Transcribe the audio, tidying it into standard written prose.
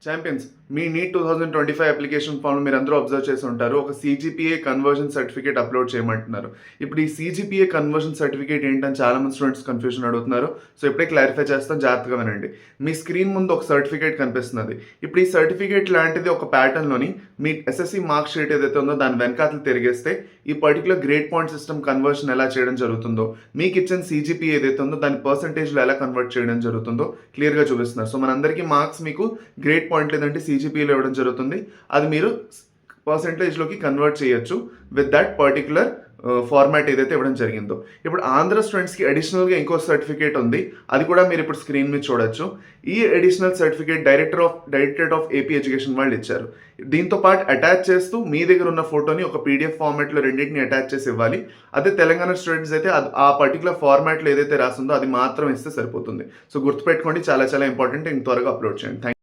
Champions మీ neat 2025 application form మీరు అందరూ observe చేసి ఉంటారు. ఒక సీజీపీఏ కన్వర్జన్ సర్టిఫికేట్ అప్లోడ్ చేయమంటున్నారు. ఇప్పుడు ఈ సీజీపీఏ కన్వర్జన్ సర్టిఫికేట్ ఏంటని చాలా మంది స్టూడెంట్స్ కన్ఫ్యూజన్ అడుగుతున్నారు. సో ఇప్పుడే క్లారిఫై చేస్తాం, జాగ్రత్తగా వినండి. మీ స్క్రీన్ ముందు ఒక సర్టిఫికేట్ కనిపిస్తున్నది. ఇప్పుడు ఈ సర్టిఫికేట్ లాంటిది ఒక ప్యాటర్న్లోని మీ ఎస్ఎస్సి మార్క్ షీట్ ఏదైతే ఉందో దాని వెనకాతలు తిరిగేస్తే ఈ particular grade point system conversion ఎలా చేయడం జరుగుతుందో, మీకు ఇచ్చిన సీజీపీఏ ఏదైతే ఉందో దాని పర్సంటేజ్లో ఎలా కన్వర్ట్ చేయడం జరుగుతుందో క్లియర్గా చూపిస్తున్నారు. సో మనందరికీ మార్క్స్ మీకు గ్రేడ్ పాయింట్ లేదంటే సీజీపీలో ఇవ్వడం జరుగుతుంది. అది మీరు పర్సంటేజ్లోకి కన్వర్ట్ చేయొచ్చు విత్ దట్ పర్టికులర్ ఫార్మాట్ ఏదైతే ఇవ్వడం జరిగిందో. ఇప్పుడు ఆంధ్ర స్టూడెంట్స్కి అడిషనల్గా ఇంకో సర్టిఫికేట్ ఉంది, అది కూడా మీరు ఇప్పుడు స్క్రీన్ మీద చూడొచ్చు. ఈ additional certificate directorate of AP education వాళ్ళు ఇచ్చారు. దీంతో పాటు అటాచ్ చేస్తూ మీ దగ్గర ఉన్న ఫోటోని ఒక పీడిఎఫ్ ఫార్మాట్లో రెండింటిని అటాచ్ చేసి ఇవ్వాలి. అదే తెలంగాణ స్టూడెంట్స్ అయితే ఆ పర్టికులర్ ఫార్మాట్లో ఏదైతే రాసిందో అది మాత్రం ఇస్తే సరిపోతుంది. సో గుర్తుపెట్టుకోండి, చాలా చాలా ఇంపార్టెంట్. ఇంక త్వరగా అప్లోడ్ చేయండి.